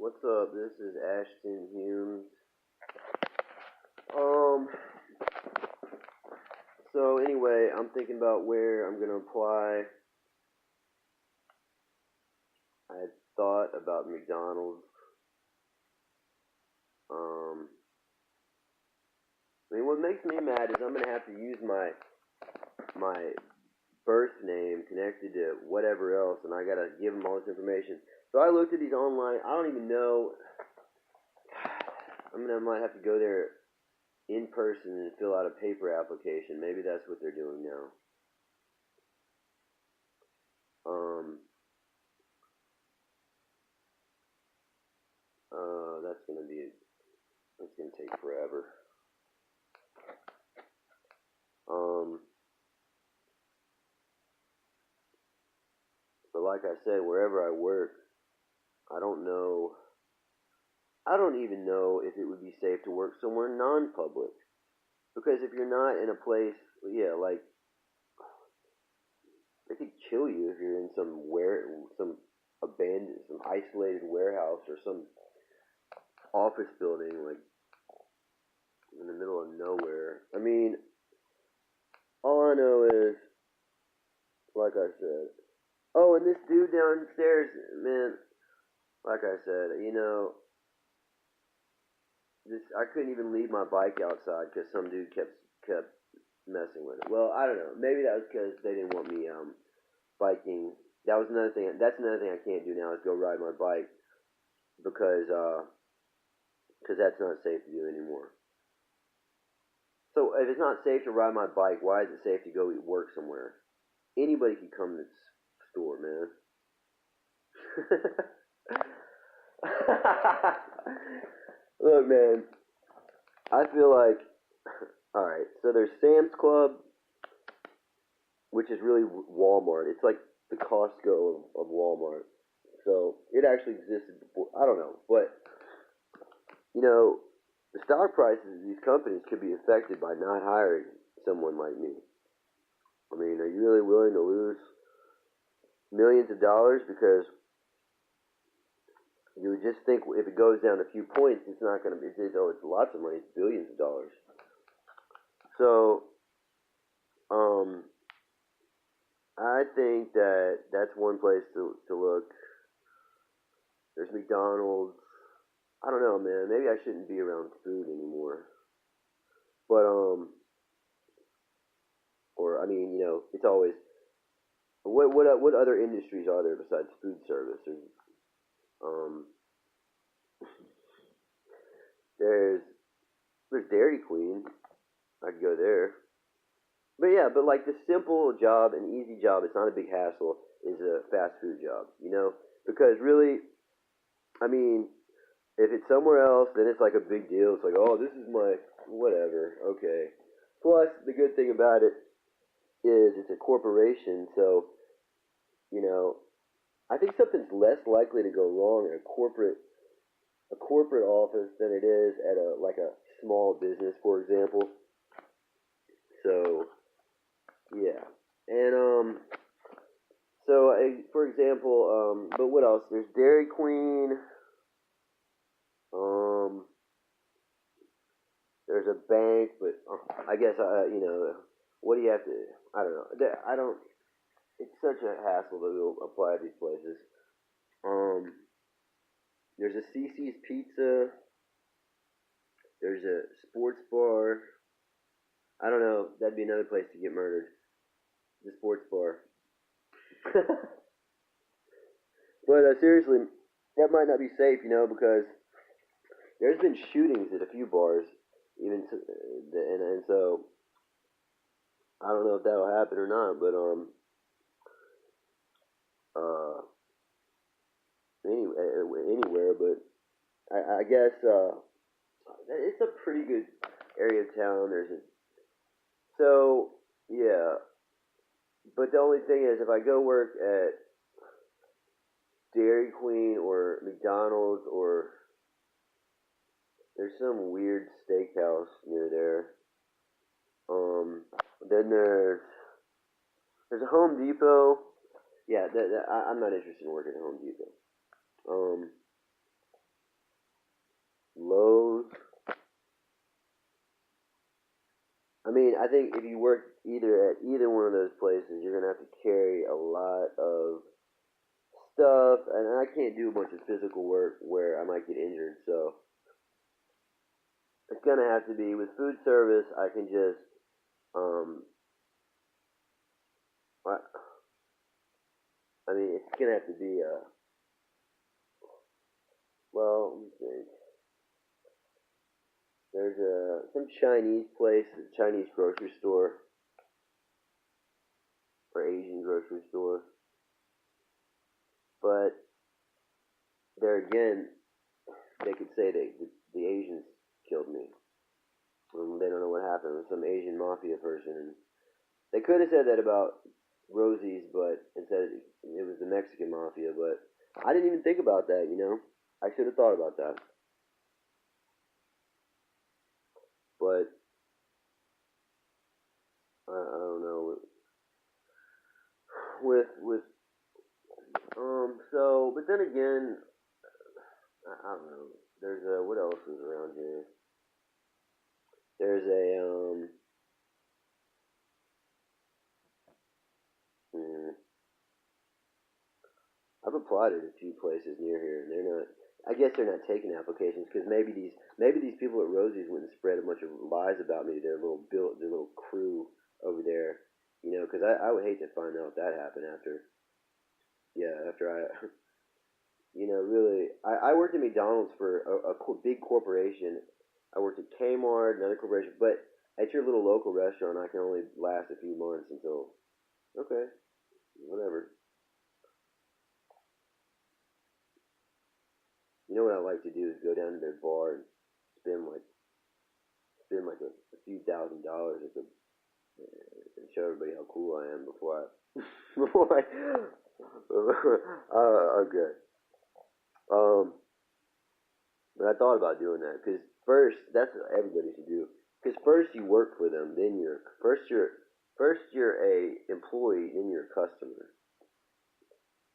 What's up? This is Ashton Humes. So anyway, I'm thinking about where I'm gonna apply. I had thought about McDonald's. I mean, what makes me mad is I'm gonna have to use my birth name connected to whatever else, and I gotta give them all this information. So I looked at these online. I don't even know. I might have to go there in person and fill out a paper application. Maybe that's what they're doing now. That's gonna take forever. But like I said, wherever I work, I don't even know if it would be safe to work somewhere non-public. Because if you're not in a place, like, they could kill you if you're in some abandoned, some isolated warehouse or some office building, like, in the middle of nowhere. I mean, all I know is, like I said, oh, and this dude downstairs, man, like I said, I couldn't even leave my bike outside because some dude kept messing with it. Well, I don't know. Maybe that was because they didn't want me biking. That's another thing I can't do now is go ride my bike because that's not safe to do anymore. So if it's not safe to ride my bike, why is it safe to go work somewhere? Anybody can come to the store, man. Look, man, I feel like, alright, so there's Sam's Club, which is really Walmart. It's like the Costco of Walmart. So it actually existed before. I don't know, but, the stock prices of these companies could be affected by not hiring someone like me. I mean, are you really willing to lose millions of dollars because you would just think if it goes down a few points, it's not going to be, it's lots of money, it's billions of dollars. So, I think that's one place to look. There's McDonald's. I don't know, man. Maybe I shouldn't be around food anymore. But, it's always, what other industries are there besides food service? There's Dairy Queen. I could go there. But like the simple job, an easy job, it's not a big hassle, is a fast food job, Because really, I mean, if it's somewhere else, then it's like a big deal. It's like, oh, this is my whatever, okay. Plus, the good thing about it is it's a corporation, so, I think something's less likely to go wrong in a corporate office than it is at a small business, for example. So, yeah. And, for example, but what else? There's Dairy Queen. There's a bank, but I guess, what do you have to, I don't know. It's such a hassle to apply at these places. There's a CC's Pizza. There's a sports bar. I don't know. That'd be another place to get murdered. The sports bar. But seriously, that might not be safe, because there's been shootings at a few bars, and so I don't know if that'll happen or not. But anywhere. But I guess it's a pretty good area of town. So yeah. But the only thing is, if I go work at Dairy Queen or McDonald's, or there's some weird steakhouse near there. Then there's a Home Depot. Yeah, I'm not interested in working at Home Depot. I think if you work either at either one of those places, you're gonna have to carry a lot of stuff, and I can't do a bunch of physical work where I might get injured. So it's gonna have to be with food service. I can just I mean, it's gonna have to be well, let me think. There's some Chinese place, a Chinese grocery store, or Asian grocery store. But there again, they could say that the Asians killed me. They don't know what happened with some Asian mafia person. And they could have said that about Rosie's, but instead it was the Mexican mafia. But I didn't even think about that, I should have thought about that. But I don't know. So, but then again, I don't know. There's what else is around here? There's I've applied at a few places near here, and they're not. I guess they're not taking applications because maybe these people at Rosie's went and spread a bunch of lies about me to their little crew over there, because I would hate to find out that happened after I, really, I worked at McDonald's for a big corporation. I worked at Kmart, another corporation, but at your little local restaurant, I can only last a few months until, okay, whatever. You know what I like to do is go down to their bar and spend like a few $1,000s at the and show everybody how cool I am before I okay. But I thought about doing that because first, that's what everybody should do. Because first you work for them, then you're a employee, then you're a customer,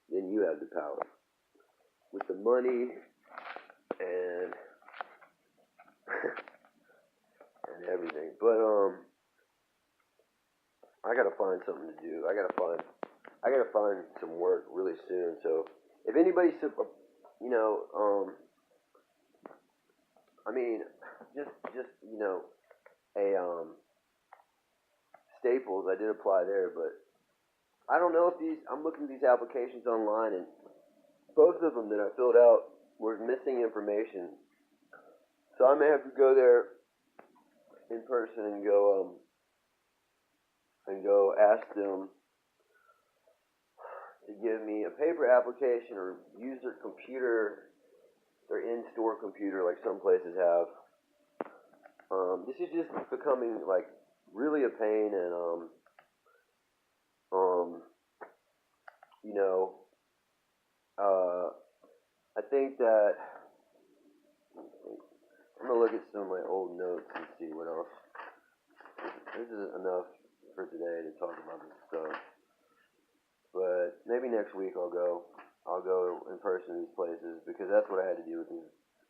then you have the power with the money and and everything. But I gotta find something to do. I gotta find some work really soon. So if anybody's, I mean, just a Staples. I did apply there, but I don't know if I'm looking at these applications online, and both of them that I filled out were missing information. So I may have to go there in person and go ask them to give me a paper application or use their computer, their in-store computer, like some places have. This is just becoming like really a pain, and I think that I'm gonna look at some of my old notes and see what else. This is enough for today to talk about this stuff. But maybe next week I'll go in person to these places because that's what I had to do with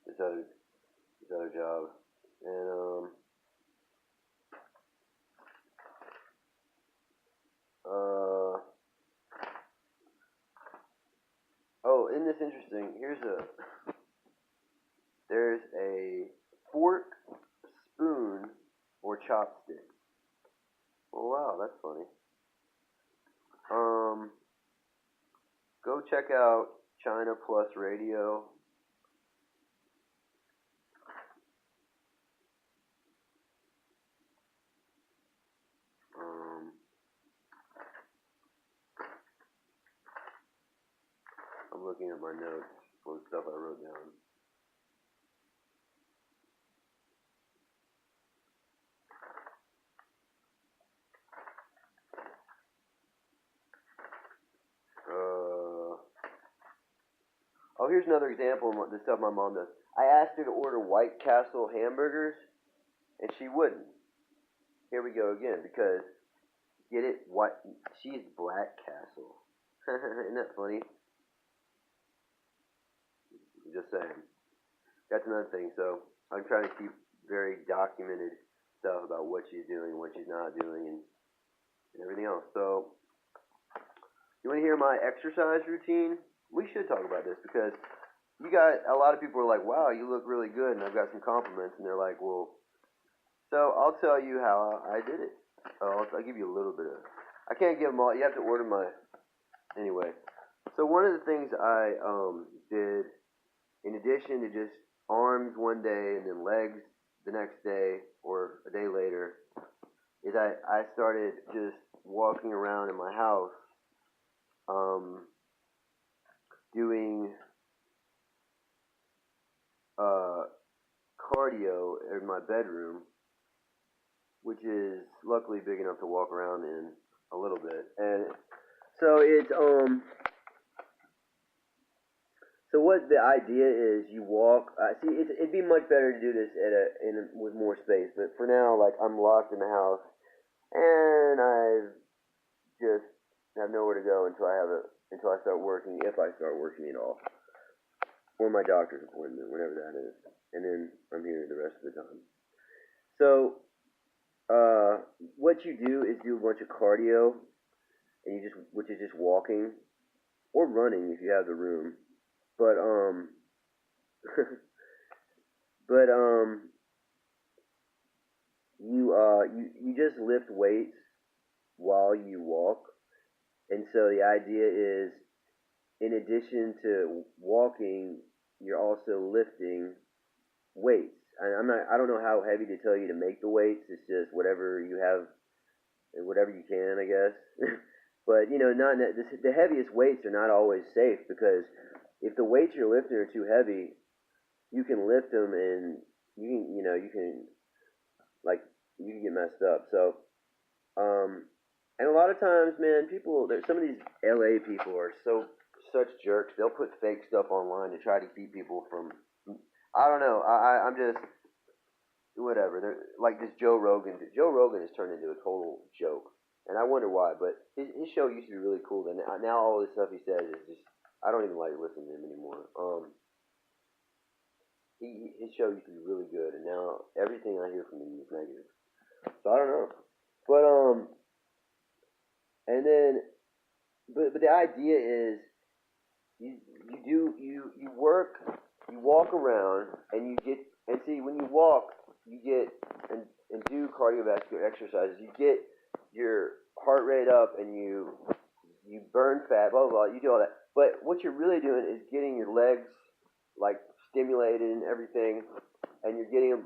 this other job. And isn't this interesting? There's a fork, spoon, or chopstick. Oh wow, that's funny. Go check out China Plus Radio. I'm looking at my notes for the stuff I wrote down. Oh, here's another example of the stuff my mom does. I asked her to order White Castle hamburgers, and she wouldn't. Here we go again, because, get it? What? She's Black Castle. Isn't that funny? Just saying. That's another thing. So I'm trying to keep very documented stuff about what she's doing, what she's not doing, and everything else. So, you want to hear my exercise routine? We should talk about this because you got a lot of people are like, wow, you look really good, and I've got some compliments, and they're like, well, so I'll tell you how I did it. I'll give you a little bit of, I can't give them all, you have to order my, anyway. So one of the things I did, in addition to just arms one day and then legs the next day or a day later, is I started just walking around in my house, doing cardio in my bedroom, which is luckily big enough to walk around in a little bit. And so it's so what the idea is, you walk. See, it'd be much better to do this with more space, but for now, like, I'm locked in the house, and I just have nowhere to go until I start working, if I start working at all, or my doctor's appointment, whatever that is, and then I'm here the rest of the time. So, what you do is do a bunch of cardio, and which is just walking or running if you have the room. But you just lift weights while you walk, and so the idea is, in addition to walking, you're also lifting weights. I don't know how heavy to tell you to make the weights. It's just whatever you have, whatever you can, I guess. But the heaviest weights are not always safe, because if the weights you're lifting are too heavy, you can lift them and you can get messed up. So, and a lot of times, man, some of these LA people are such jerks. They'll put fake stuff online to try to keep people from, I don't know. I'm just, whatever. They're like this Joe Rogan. Joe Rogan has turned into a total joke, and I wonder why. But his show used to be really cool. And now all this stuff he says is just, I don't even like listening to him anymore. His show used to be really good, and now everything I hear from him is negative. So I don't know. But and then, but the idea is, you walk around, and see, when you walk, you get, and do cardiovascular exercises, you get your heart rate up, and you burn fat, blah, blah, blah, you do all that. But what you're really doing is getting your legs, like, stimulated and everything, and you're getting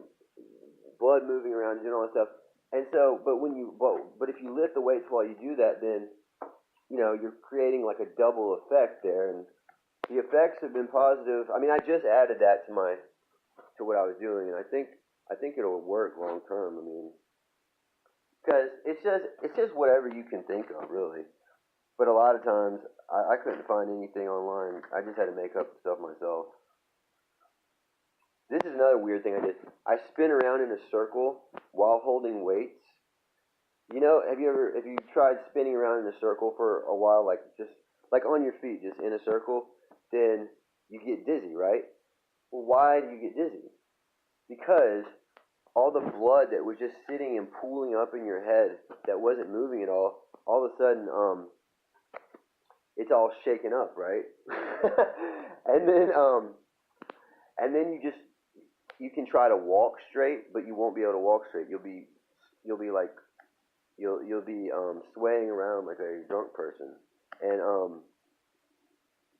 blood moving around, doing all that stuff. And so, but if you lift the weights while you do that, then, you're creating like a double effect there, and the effects have been positive. I mean, I just added that to what I was doing, and I think it'll work long term. I mean, because it's just whatever you can think of, really. But a lot of times, I couldn't find anything online. I just had to make up stuff myself. This is another weird thing I did. I spin around in a circle while holding weights. Have you tried spinning around in a circle for a while, like just like on your feet, just in a circle? Then you get dizzy, right? Well, why do you get dizzy? Because all the blood that was just sitting and pooling up in your head that wasn't moving at all of a sudden, it's all shaken up, right? and then you can try to walk straight, but you won't be able to walk straight. You'll be swaying around like a drunk person. And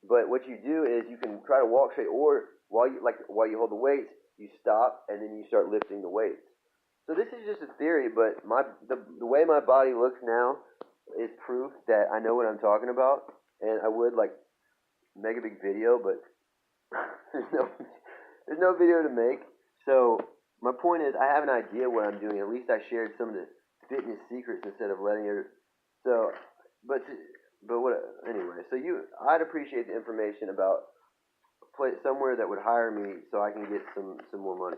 but what you do is you can try to walk straight, or while you hold the weights, you stop and then you start lifting the weights. So this is just a theory, but the way my body looks now is proof that I know what I'm talking about. And I would make a big video, but there's no video to make. So my point is, I have an idea what I'm doing. At least I shared some of the fitness secrets instead of letting it. So, but what? Anyway, so I'd appreciate the information about somewhere that would hire me so I can get some more money.